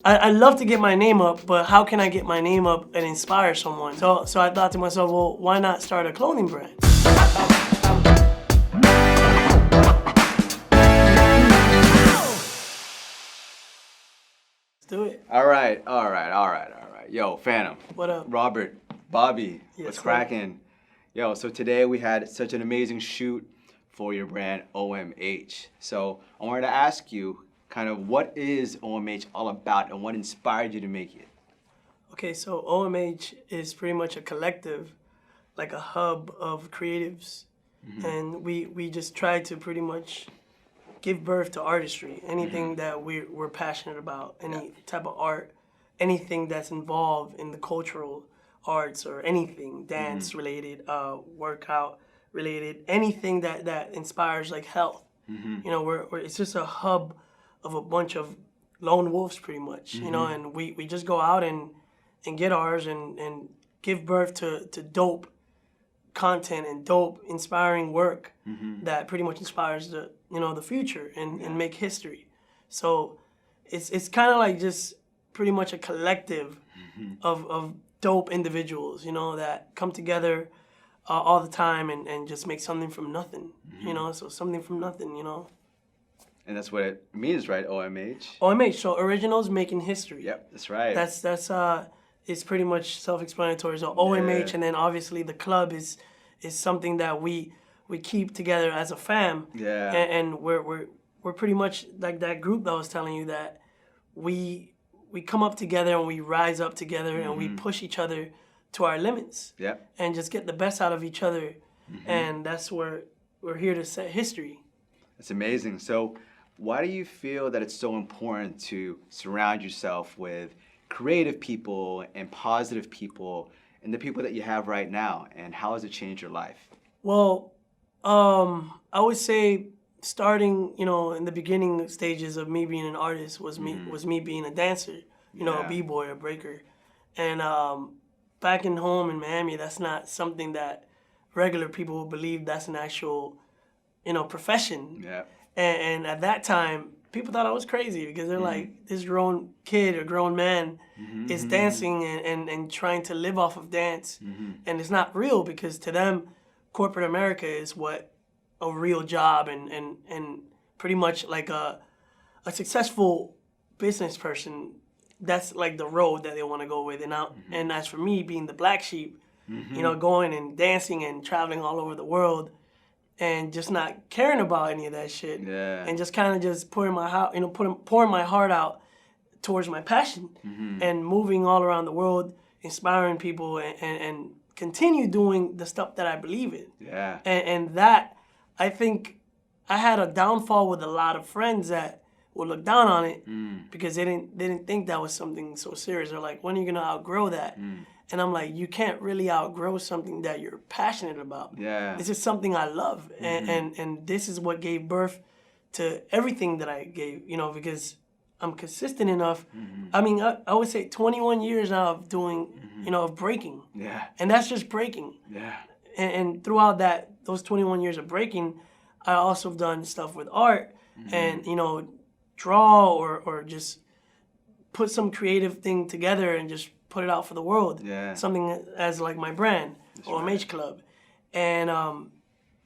I love to get my name up, but how can I get my name up and inspire someone? So I thought to myself, well, why not start a clothing brand? Let's do it. All right. Yo, Fantum. What up? Robert, Bobby, Yes, what's sir. cracking? Yo, so today we had such an amazing shoot for your brand OMH. So I wanted to ask you kind of what is OMH all about and what inspired you to make it? Okay, so OMH is pretty much a collective, like a hub of creatives. And we just try to pretty much give birth to artistry, anything that we're passionate about, any type of art, anything that's involved in the cultural arts or anything, dance related, workout related, anything that inspires like health. You know, we're it's just a hub of a bunch of lone wolves pretty much, you know, and we just go out and get ours and give birth to dope content and dope inspiring work that pretty much inspires the the future and make history. So it's kind of like just pretty much a collective of dope individuals, you know, that come together all the time and just make something from nothing, you know, so something from nothing, you know. And that's what it means, right? OMH. OMH, so originals making history. Yep, that's right. That's it's pretty much self-explanatory. So OMH, and then obviously the club is something that we keep together as a fam. Yeah. And we're pretty much like that group that I was telling you, that we come up together and we rise up together and we push each other to our limits. Yep. And just get the best out of each other. And that's where we're here to set history. That's amazing. So why do you feel that it's so important to surround yourself with creative people and positive people and the people that you have right now? And how has it changed your life? Well, I would say starting, you know, in the beginning stages of me being an artist was me being a dancer, you know, a b-boy, a breaker. And back in home in Miami, that's not something that regular people would believe that's an actual, you know, profession. Yeah. And at that time, people thought I was crazy because they're like, this grown kid or grown man is dancing and trying to live off of dance. And it's not real, because to them, corporate America is what a real job and pretty much like a successful business person, that's like the road that they want to go with. And as for me, being the black sheep, you know, going and dancing and traveling all over the world and just not caring about any of that shit, and just kind of just pouring my heart out towards my passion and moving all around the world, inspiring people and continue doing the stuff that I believe in. Yeah. And that, I think, I had a downfall with a lot of friends that would look down on it because they didn't think that was something so serious. They're like, when are you gonna outgrow that? And I'm like, you can't really outgrow something that you're passionate about. Yeah. This is something I love, and this is what gave birth to everything that I gave, you know, because I'm consistent enough. I mean, I would say 21 years now of doing, you know, of breaking. Yeah. And that's just breaking. Yeah. And throughout those 21 years of breaking, I also have done stuff with art and, you know, draw or just put some creative thing together and just put it out for the world. Yeah. Something as like my brand, OMH Club. And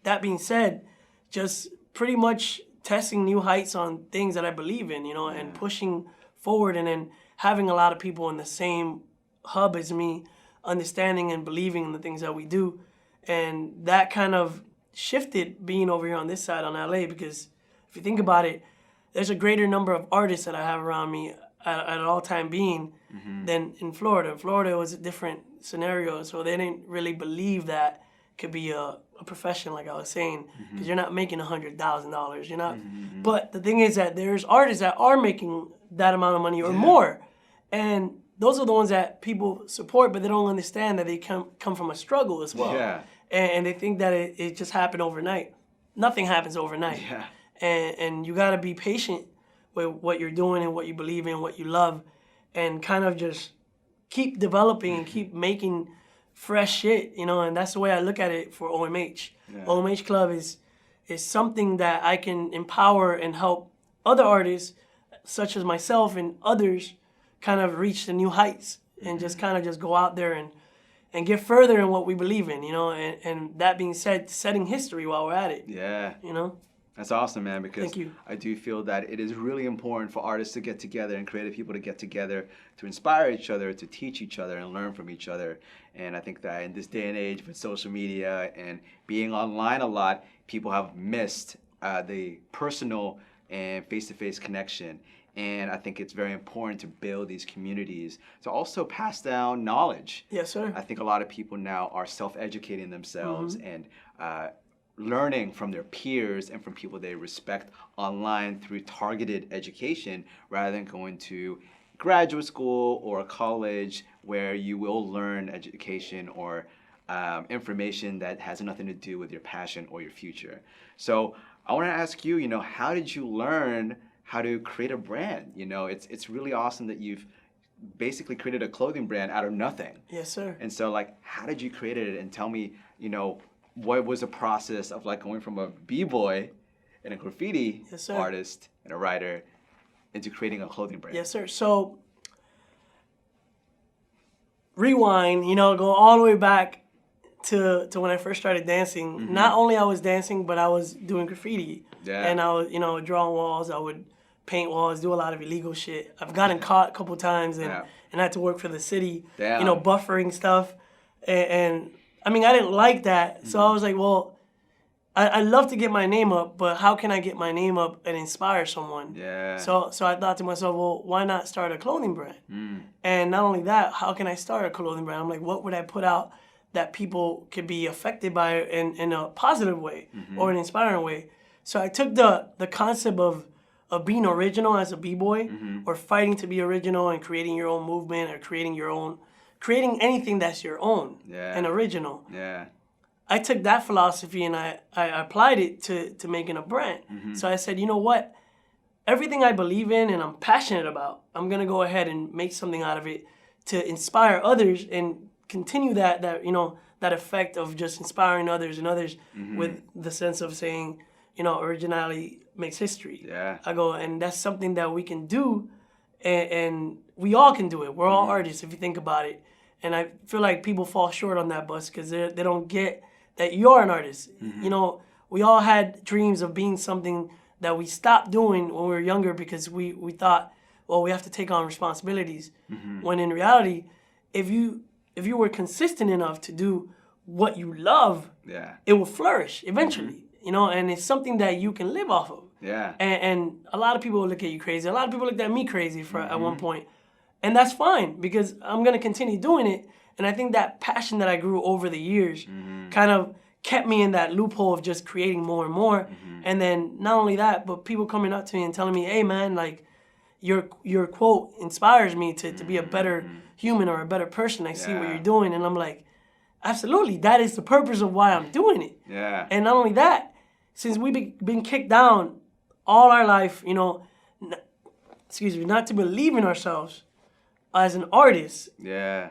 that being said, just pretty much testing new heights on things that I believe in, you know, and pushing forward, and then having a lot of people in the same hub as me, understanding and believing in the things that we do. And that kind of shifted being over here on this side on LA, because if you think about it, there's a greater number of artists that I have around me at all time being than in Florida. Florida was a different scenario, so they didn't really believe that could be a profession, like I was saying, because you're not making $100,000. You're not. But the thing is that there's artists that are making that amount of money or more, and those are the ones that people support, but they don't understand that they come from a struggle as well. Yeah. And they think that it just happened overnight. Nothing happens overnight. Yeah. And you gotta be patient with what you're doing and what you believe in, what you love, and kind of just keep developing and keep making fresh shit, you know. And that's the way I look at it for OMH. Yeah. OMH Club is something that I can empower and help other artists, such as myself and others, kind of reach the new heights and just kind of just go out there and get further in what we believe in, you know, and that being said, setting history while we're at it. Yeah. You know? That's awesome, man, because Thank you. I do feel that it is really important for artists to get together and creative people to get together to inspire each other, to teach each other and learn from each other. And I think that in this day and age with social media and being online a lot, people have missed the personal and face-to-face connection. And I think it's very important to build these communities to also pass down knowledge. Yes, sir. I think a lot of people now are self-educating themselves and learning from their peers and from people they respect online through targeted education rather than going to graduate school or college where you will learn education or information that has nothing to do with your passion or your future. So I want to ask you, you know, how did you learn how to create a brand? You know, it's really awesome that you've basically created a clothing brand out of nothing. Yes, sir. And so, like, how did you create it? And tell me, you know, what was the process of like going from a b-boy and a graffiti artist and a writer into creating a clothing brand? Yes, sir. So, rewind, you know, go all the way back to when I first started dancing. Not only I was dancing, but I was doing graffiti. Yeah. And I was, you know, drawing walls. I would paint walls, do a lot of illegal shit. I've gotten caught a couple times and I had to work for the city, you know, buffering stuff. And I mean, I didn't like that. So I was like, well, I love to get my name up, but how can I get my name up and inspire someone? Yeah. So I thought to myself, well, why not start a clothing brand? And not only that, how can I start a clothing brand? I'm like, what would I put out that people could be affected by in a positive way or an inspiring way? So I took the concept of being original as a b-boy or fighting to be original and creating your own movement or creating anything that's your own and original. Yeah. I took that philosophy and I applied it to making a brand. So I said, you know what? Everything I believe in and I'm passionate about, I'm going to go ahead and make something out of it to inspire others and continue that you know, that effect of just inspiring others and others with the sense of saying, you know, originality makes history. Yeah. I go, and that's something that we can do and we all can do it. We're all artists if you think about it. And I feel like people fall short on that bus because they don't get that you're an artist. You know, we all had dreams of being something that we stopped doing when we were younger because we thought, well, we have to take on responsibilities. When in reality, if you were consistent enough to do what you love, it will flourish eventually. You know, and it's something that you can live off of. Yeah. And a lot of people will look at you crazy. A lot of people looked at me crazy at one point. And that's fine because I'm going to continue doing it. And I think that passion that I grew over the years kind of kept me in that loophole of just creating more and more. And then not only that, but people coming up to me and telling me, hey, man, like your quote inspires me to be a better human or a better person. I see what you're doing. And I'm like, absolutely. That is the purpose of why I'm doing it. Yeah. And not only that, since we've been kicked down all our life, you know, not to believe in ourselves as an artist. Yeah.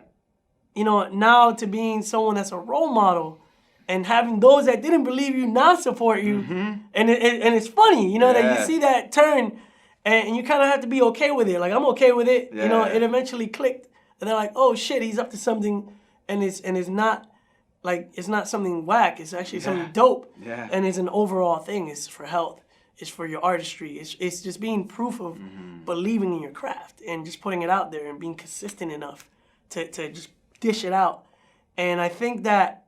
You know, now to being someone that's a role model and having those that didn't believe you now support you. And it's funny, you know, that you see that turn and you kind of have to be okay with it. Like, I'm okay with it. You know, it eventually clicked. And they're like, oh, shit, he's up to something. And it's not like, it's not something whack. It's actually something dope. Yeah. And it's an overall thing. It's for health. It's for your artistry. It's just being proof of believing in your craft and just putting it out there and being consistent enough to just dish it out. And I think that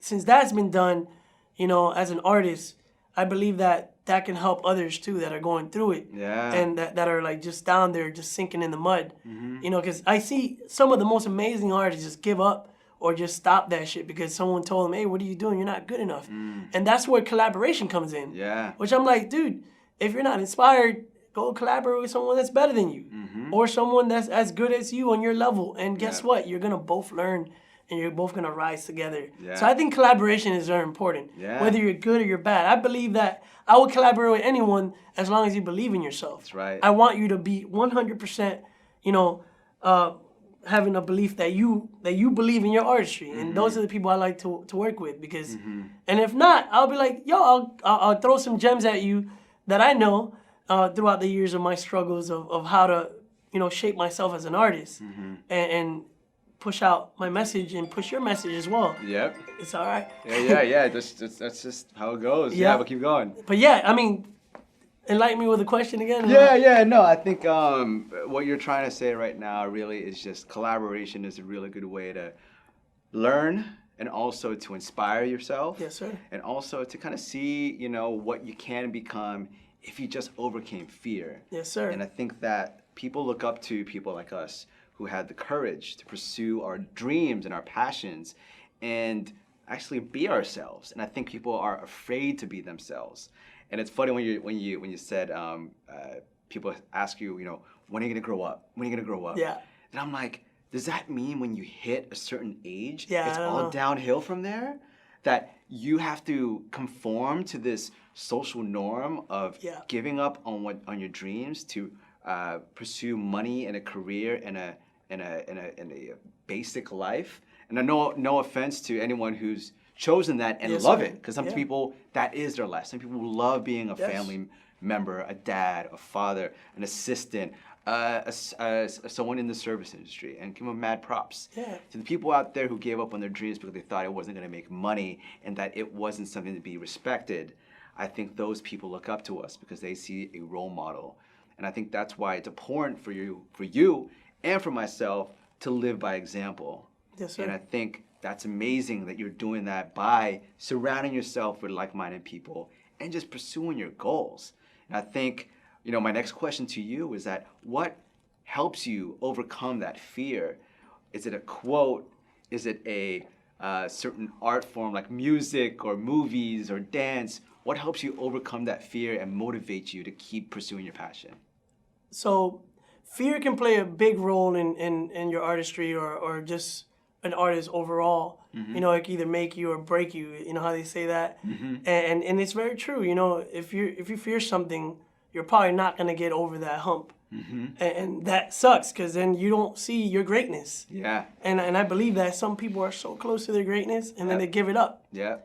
since that's been done, you know, as an artist, I believe that can help others too that are going through it. Yeah. And that are like just down there, just sinking in the mud. You know, because I see some of the most amazing artists just give up or just stop that shit because someone told them, hey, what are you doing? You're not good enough. And that's where collaboration comes in. Yeah. Which I'm like, dude, if you're not inspired, go collaborate with someone that's better than you. Or someone that's as good as you on your level. And guess what? You're going to both learn and you're both going to rise together. Yeah. So I think collaboration is very important. Yeah. Whether you're good or you're bad. I believe that I would collaborate with anyone as long as you believe in yourself. That's right. I want you to be 100%, you know, having a belief that you believe in your artistry. And those are the people I like to work with because, and if not, I'll be like, yo, I'll throw some gems at you that I know throughout the years of my struggles of how to shape myself as an artist and push out my message and push your message as well. Yep. It's all right. Yeah. That's just how it goes. Yeah, but keep going. But yeah, I mean, enlighten me with a question again. Yeah. No, I think what you're trying to say right now really is just collaboration is a really good way to learn and also to inspire yourself. Yes, sir. And also to kind of see, what you can become if you just overcame fear. Yes, sir. And I think that people look up to people like us who had the courage to pursue our dreams and our passions and actually be ourselves. And I think people are afraid to be themselves. And it's funny when you said people ask you, when are you gonna grow up? When are you gonna grow up? Yeah. And I'm like, does that mean when you hit a certain age, Yeah, it's all downhill from there? That you have to conform to this social norm of giving up on your dreams to pursue money and a career and a basic life? And no offense to anyone who's chosen that and love it, because some people that is their life. Some people love being a family member, a dad, a father, an assistant, someone in the service industry, and give them mad props. Yeah. To the people out there who gave up on their dreams because they thought it wasn't going to make money and that it wasn't something to be respected, I think those people look up to us because they see a role model. And I think that's why it's important for you and for myself to live by example. Yes, sir. And I think that's amazing that you're doing that by surrounding yourself with like-minded people and just pursuing your goals. And I think, my next question to you is that what helps you overcome that fear? Is it a quote? Is it a certain art form like music or movies or dance? What helps you overcome that fear and motivate you to keep pursuing your passion? So fear can play a big role in your artistry or just an artist overall. It can either make you or break you. You know how they say that? And it's very true. If you fear something, you're probably not going to get over that hump. And that sucks because then you don't see your greatness. Yeah. And I believe that some people are so close to their greatness and then they give it up. Yeah.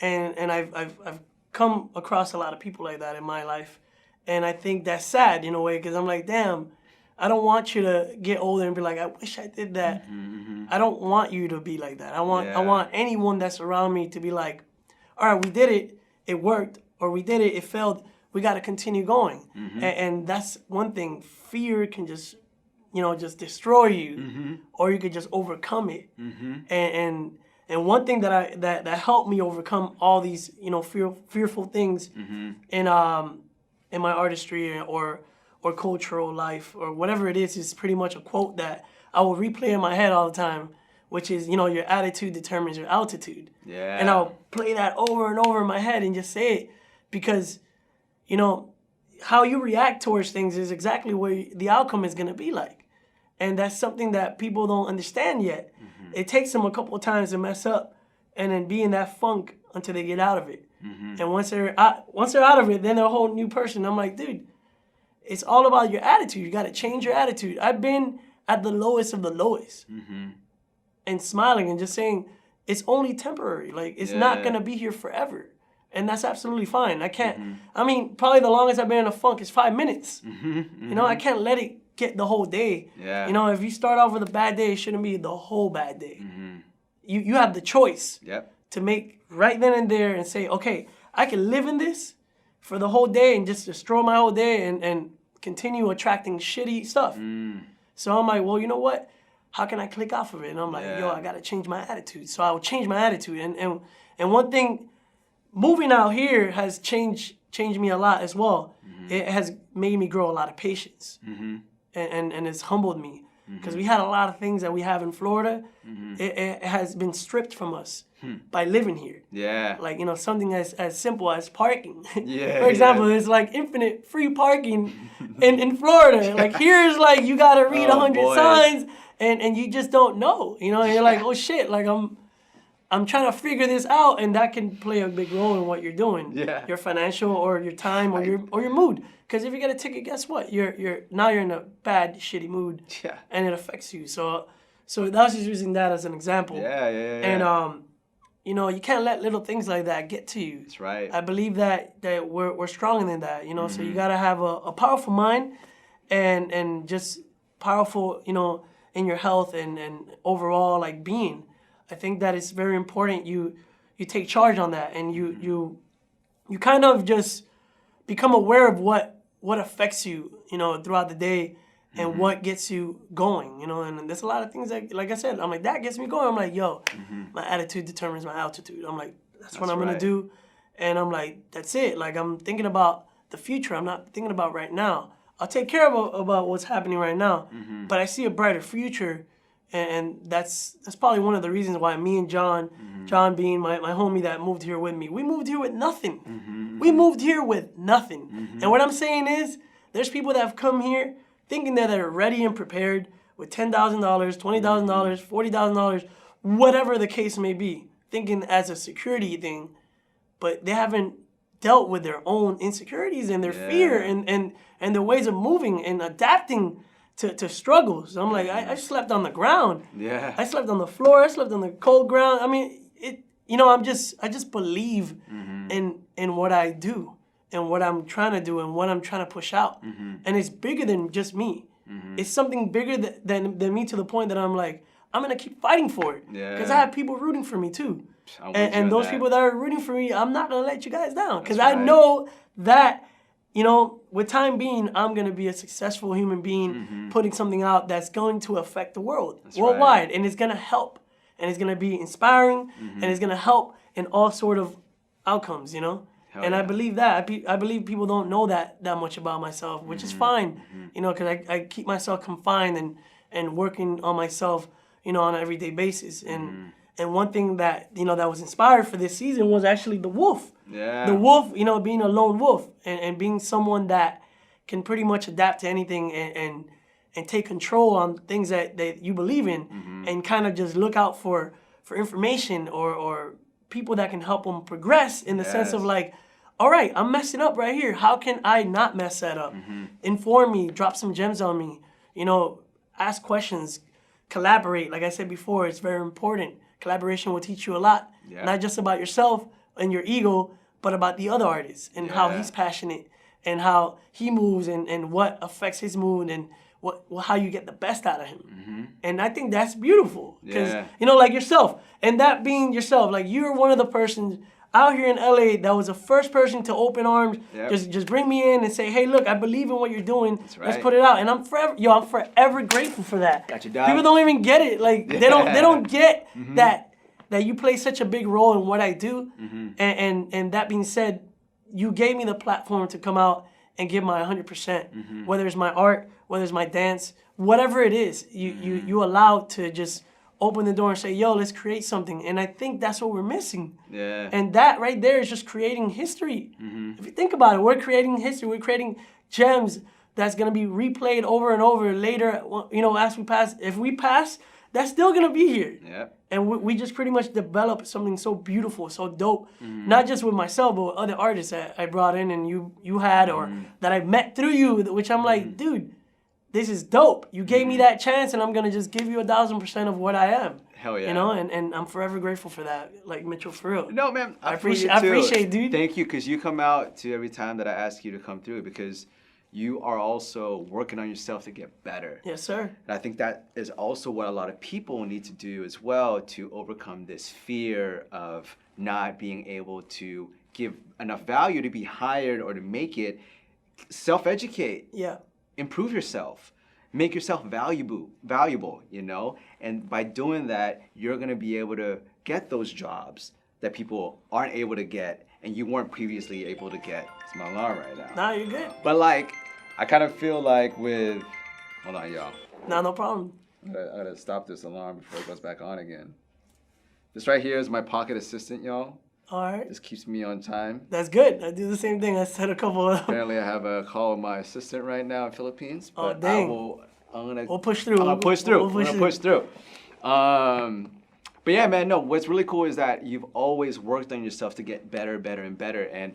And I've come across a lot of people like that in my life. And I think that's sad in a way because I'm like, damn, I don't want you to get older and be like, I wish I did that. I don't want you to be like that. I want anyone that's around me to be like, all right, we did it, it worked, or we did it, it failed. We got to continue going. And that's one thing. Fear can just, just destroy you, or you could just overcome it. And one thing that helped me overcome all these, fearful things in my artistry or cultural life or whatever it is pretty much a quote that I will replay in my head all the time, which is, your attitude determines your altitude. Yeah. And I'll play that over and over in my head and just say it because, how you react towards things is exactly what the outcome is going to be like. And that's something that people don't understand yet. It takes them a couple of times to mess up and then be in that funk until they get out of it. And once they're out of it, then they're a whole new person. I'm like, dude, it's all about your attitude. You got to change your attitude. I've been at the lowest of the lowest and smiling and just saying it's only temporary. Like, it's not going to be here forever. And that's absolutely fine. I can't, probably the longest I've been in a funk is 5 minutes. I can't let it get the whole day. Yeah. If you start off with a bad day, it shouldn't be the whole bad day. You have the choice to make right then and there and say, okay, I can live in this for the whole day and just destroy my whole day and continue attracting shitty stuff. So I'm like, well, you know what? How can I click off of it? And I'm like, I got to change my attitude. So I will change my attitude. And one thing, moving out here has changed me a lot as well. It has made me grow a lot of patience. And it's humbled me. Because we had a lot of things that we have in Florida. It has been stripped from us by living here. Yeah. Like, something as simple as parking. For example, it's like infinite free parking in Florida. Like, here's like, you got to read 100 signs and you just don't know. And you're like, oh shit, like I'm trying to figure this out, and that can play a big role in what you're doing. Yeah. Your financial or your time or your mood. Because if you get a ticket, guess what? You're in a bad, shitty mood. Yeah. And it affects you. So that's just using that as an example. Yeah. And you can't let little things like that get to you. That's right. I believe that we're stronger than that. So you gotta have a powerful mind and just powerful, in your health and overall like being. I think that it's very important you take charge on that, and you kind of just become aware of what affects you, throughout the day, and what gets you going, and there's a lot of things that, like I said, I'm like, that gets me going. I'm like, yo, my attitude determines my altitude. I'm like, that's what I'm gonna do, and I'm like, that's it. Like, I'm thinking about the future. I'm not thinking about right now. I'll take care about what's happening right now, but I see a brighter future, and that's probably one of the reasons why me and John being my homie that moved here with me, we moved here with nothing. We moved here with nothing. And what I'm saying is, there's people that have come here thinking that they're ready and prepared with $10,000, $20,000, $40,000, whatever the case may be, thinking as a security thing, but they haven't dealt with their own insecurities and their fear and their ways of moving and adapting to struggles. I'm like, I slept on the ground. Yeah. I slept on the floor. I slept on the cold ground. I mean, I just believe in what I do and what I'm trying to do and what I'm trying to push out. And it's bigger than just me. It's something bigger than me, to the point that I'm like, I'm going to keep fighting for it. Because I have people rooting for me too. And those people that are rooting for me, I'm not going to let you guys down. Because I know that, with time being, I'm going to be a successful human being, putting something out that's going to affect the world worldwide. And it's going to help. And it's going to be inspiring. And it's going to help in all sort of outcomes, And I believe that. I believe people don't know that much about myself, which is fine, because I keep myself confined and working on myself, on an everyday basis. And one thing that, that was inspired for this season was actually the wolf. Yeah. The wolf, being a lone wolf and being someone that can pretty much adapt to anything and take control on things that you believe in, and kind of just look out for information or people that can help them progress in the sense of like, all right, I'm messing up right here. How can I not mess that up? Inform me, drop some gems on me, ask questions, collaborate. Like I said before, it's very important. Collaboration will teach you a lot, not just about yourself and your ego, but about the other artist and how he's passionate and how he moves and what affects his mood and how you get the best out of him. And I think that's beautiful because, like yourself, and that being yourself, like you're one of the persons out here in LA that was the first person to open arms, just bring me in and say, hey, look, I believe in what you're doing. Let's put it out. And I'm forever grateful for that. Got you, dog. People don't even get it. Like they don't get that you play such a big role in what I do. And that being said, you gave me the platform to come out and give my 100%. Whether it's my art, whether it's my dance, whatever it is, you allowed to just open the door and say, yo, let's create something. And I think that's what we're missing. Yeah. And that right there is just creating history. If you think about it, we're creating history. We're creating gems that's going to be replayed over and over later, as we pass. If we pass, that's still going to be here. Yeah. And we just pretty much developed something so beautiful, so dope. Not just with myself, but with other artists that I brought in and you had or that I met through you, which I'm like, dude, this is dope. You gave me that chance, and I'm going to just give you 1,000% of what I am. Hell yeah. And I'm forever grateful for that, like Mitchell, for real. No, man, I appreciate it, dude. Thank you, because you come out to every time that I ask you to come through, because you are also working on yourself to get better. Yes, sir. And I think that is also what a lot of people need to do as well to overcome this fear of not being able to give enough value to be hired or to make it. Self-educate. Yeah. Improve yourself, make yourself valuable, and by doing that, you're gonna be able to get those jobs that people aren't able to get and you weren't previously able to get. It's my alarm right now. Nah, you're good. But like, I kind of feel like hold on, y'all. Nah, no problem. I gotta stop this alarm before it goes back on again. This right here is my pocket assistant, y'all. All right. This keeps me on time. That's good. I do the same thing. I said a couple of them. Apparently, I have a call with my assistant right now in Philippines. But dang. We'll push through. We'll push through. But yeah, man, no, what's really cool is that you've always worked on yourself to get better, better, and better. And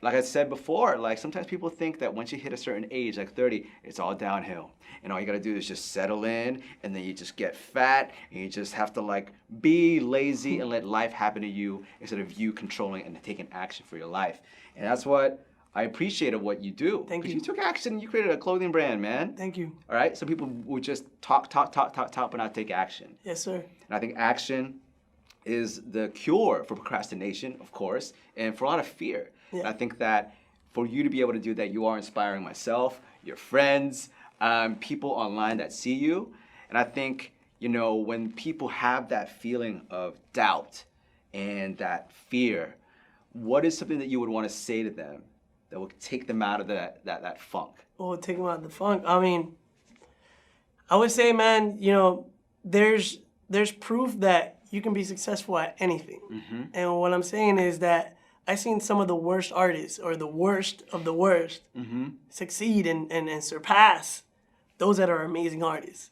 like I said before, like sometimes people think that once you hit a certain age, like 30, it's all downhill. And all you gotta do is just settle in, and then you just get fat, and you just have to like be lazy and let life happen to you instead of you controlling and taking action for your life. And that's what I appreciated what you do. Thank you. You took action. You created a clothing brand, man. Thank you. All right. Some people would just talk, but not take action. Yes, sir. And I think action is the cure for procrastination, of course, and for a lot of fear. Yeah. And I think that for you to be able to do that, you are inspiring myself, your friends, people online that see you. And I think, you know, when people have that feeling of doubt and that fear, what is something that you would want to say to them that will take them out of that funk? Oh, take them out of the funk. I mean, I would say, man, you know, there's proof that you can be successful at anything. And what I'm saying is that I've seen some of the worst artists or the worst of the worst succeed and surpass those that are amazing artists.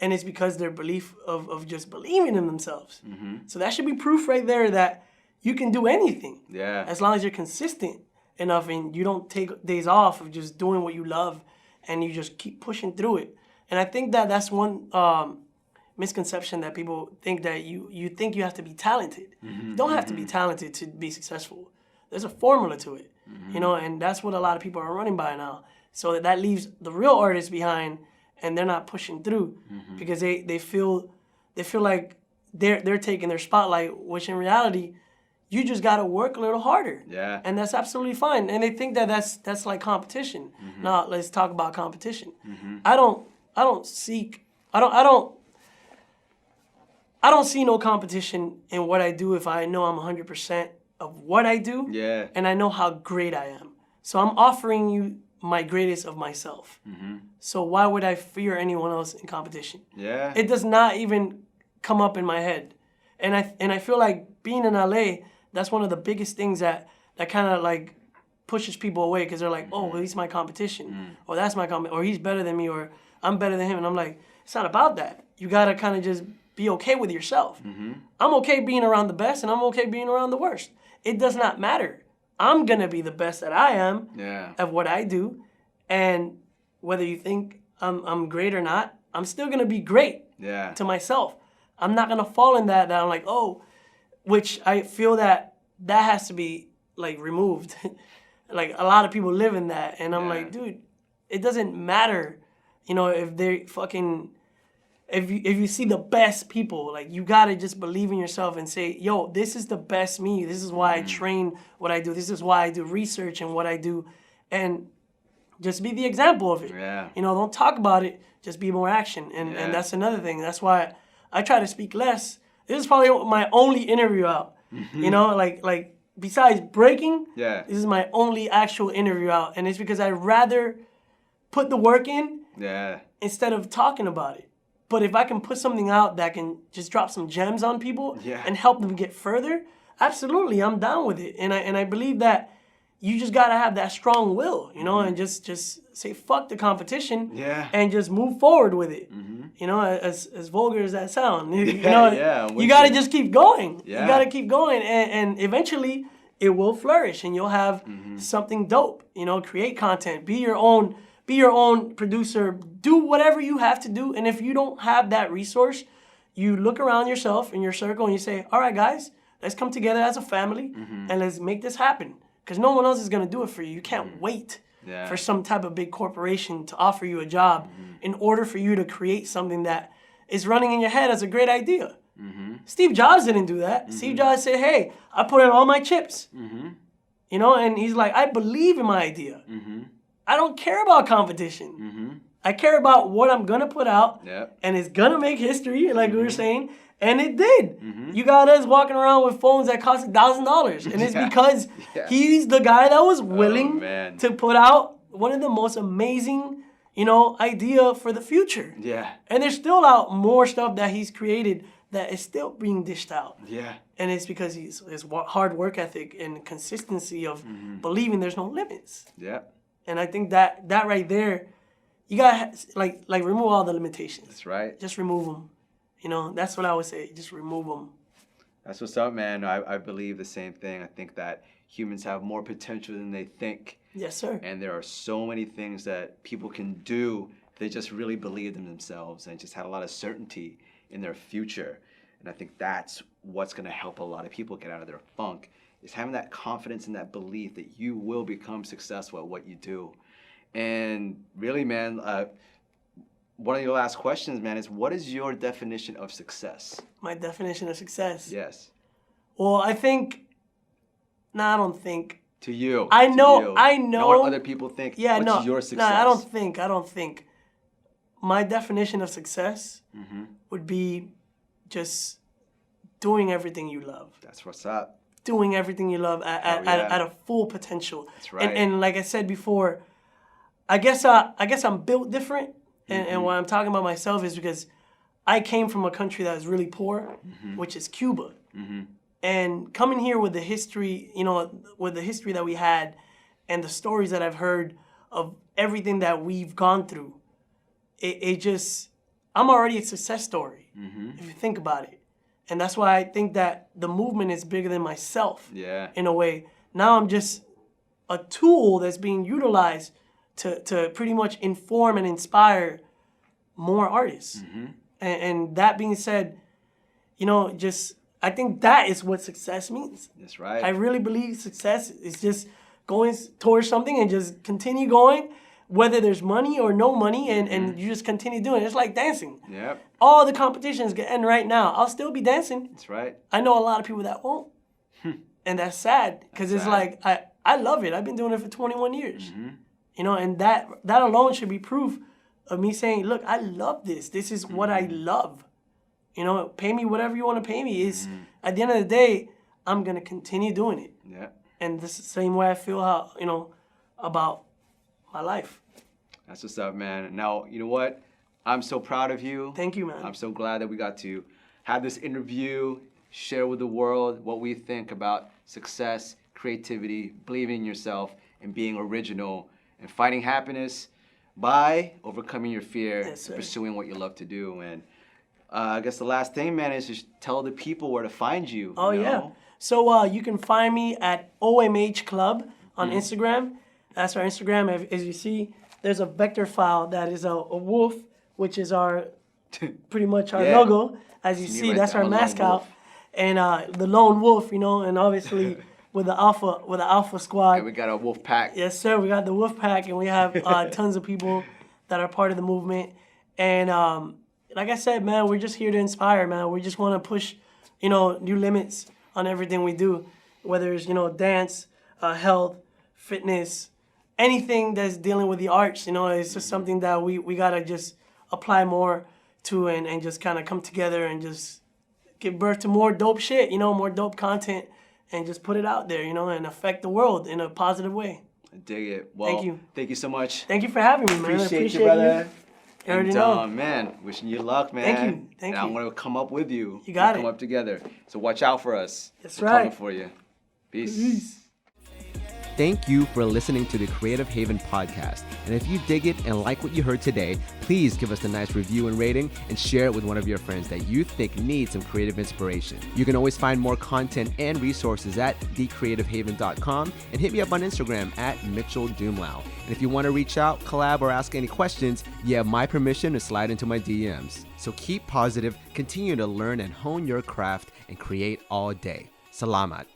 And it's because their belief of just believing in themselves. So that should be proof right there that you can do anything. Yeah. As long as you're consistent enough and you don't take days off of just doing what you love and you just keep pushing through it. And I think that that's one misconception that people think that you think you have to be talented. You don't have to be talented to be successful. There's a formula to it, you know, and that's what a lot of people are running by now. So that leaves the real artists behind, and they're not pushing through because they feel like they're taking their spotlight, which in reality, you just gotta work a little harder. Yeah. And that's absolutely fine. And they think that that's like competition. Now let's talk about competition. I don't see no competition in what I do if I know I'm 100% of what I do. Yeah. And I know how great I am. So I'm offering you my greatest of myself. So why would I fear anyone else in competition? Yeah. It does not even come up in my head. And I feel like being in LA, that's one of the biggest things that kind of like pushes people away because they're like, oh, well, he's my competition. Or that's my or he's better than me, or I'm better than him. And I'm like, it's not about that. You got to kind of just be okay with yourself. I'm okay being around the best, and I'm okay being around the worst. It does not matter. I'm going to be the best that I am at what I do. And whether you think I'm great or not, I'm still going to be great to myself. I'm not going to fall in that I'm like, oh, which I feel that has to be like removed. Like a lot of people live in that. And I'm like, dude, it doesn't matter, you know, if they fucking, if you see the best people, like you got to just believe in yourself and say, yo, this is the best me. This is why I train what I do. This is why I do research and what I do. And just be the example of it. Yeah. You know, don't talk about it. Just be more action. And that's another thing. That's why I try to speak less. This is probably my only interview out. You know, like besides breaking, this is my only actual interview out. And it's because I'd rather put the work in instead of talking about it. But if I can put something out that can just drop some gems on people and help them get further, absolutely, I'm down with it. And I believe that you just gotta have that strong will, you know, and just say fuck the competition and just move forward with it. You know, as vulgar as that sound, you know, you gotta just keep going. You gotta keep going, and eventually it will flourish, and you'll have something dope. You know, create content, be your own producer, do whatever you have to do. And if you don't have that resource, you look around yourself in your circle and you say, all right, guys, let's come together as a family and let's make this happen. Because no one else is going to do it for you. You can't wait for some type of big corporation to offer you a job in order for you to create something that is running in your head as a great idea. Steve Jobs didn't do that. Steve Jobs said, hey, I put in all my chips. You know, and he's like, I believe in my idea. I don't care about competition. I care about what I'm going to put out, and it's going to make history, like we were saying, and it did. You got us walking around with phones that cost $1,000, and it's because he's the guy that was willing to put out one of the most amazing, you know, idea for the future. And there's still out more stuff that he's created that is still being dished out. And it's because his hard work ethic and consistency of believing there's no limits. And I think that right there, you gotta like remove all the limitations. That's right. Just remove them. You know, that's what I would say. Just remove them. That's what's up, man. I believe the same thing. I think that humans have more potential than they think. Yes, sir. And there are so many things that people can do if they just really believe in themselves and just had a lot of certainty in their future. And I think that's what's going to help a lot of people get out of their funk, is having that confidence and that belief that you will become successful at what you do. And really, man, one of your last questions, man, is what is your definition of success? My definition of success? Yes. Well, I don't think. To you. I to know. you. I know. Not what other people think. Yeah, What's your success? No, I don't think. My definition of success would be just doing everything you love. That's what's up. Doing everything you love at a full potential. That's right. And like I said before, I guess I'm built different. And what I'm talking about myself is because I came from a country that was really poor, which is Cuba. And coming here with the history, with the history that we had and the stories that I've heard of everything that we've gone through, I'm already a success story, if you think about it. And that's why I think that the movement is bigger than myself, in a way. Now I'm just a tool that's being utilized to pretty much inform and inspire more artists. And that being said, I think that is what success means. That's right. I really believe success is just going towards something and just continue going, whether there's money or no money, and you just continue doing it. It's like dancing. Yep. All the competitions get end right now. I'll still be dancing. That's right. I know a lot of people that won't. And that's sad, because it's like, I love it. I've been doing it for 21 years. And that alone should be proof of me saying, look, I love this. This is what I love. Pay me whatever you want to pay me. At the end of the day, I'm going to continue doing it. Yeah. And this is the same way I feel about my life. That's what's up, man. Now, you know what? I'm so proud of you. Thank you, man. I'm so glad that we got to have this interview, share with the world what we think about success, creativity, believing in yourself, and being original, and finding happiness by overcoming your fear, and pursuing what you love to do. And I guess the last thing, man, is just tell the people where to find you. Oh, yeah. So you can find me at OMH Club on Instagram. That's our Instagram. As you see, there's a vector file that is a wolf, which is our pretty much our logo. As you see, that's our mascot. And the lone wolf, and obviously with the alpha squad. And we got a wolf pack. Yes, sir. We got the wolf pack, and we have tons of people that are part of the movement. And like I said, man, we're just here to inspire, man. We just want to push, new limits on everything we do, whether it's, dance, health, fitness, anything that's dealing with the arts. It's just something that we got to just apply more to, and just kind of come together and just give birth to more dope shit, more dope content, and just put it out there, and affect the world in a positive way. I dig it. Well, thank you so much. Thank you for having me, man. Appreciate you, brother. You already know. Man, wishing you luck, man. Thank you. I'm going to come up with you. You got it. Come up together. So watch out for us. That's We're right. coming for you. Peace. Thank you for listening to the Creative Haven podcast. And if you dig it and like what you heard today, please give us a nice review and rating and share it with one of your friends that you think needs some creative inspiration. You can always find more content and resources at thecreativehaven.com, and hit me up on Instagram at Mitchel Dumlao. And if you want to reach out, collab, or ask any questions, you have my permission to slide into my DMs. So keep positive, continue to learn and hone your craft, and create all day. Salamat.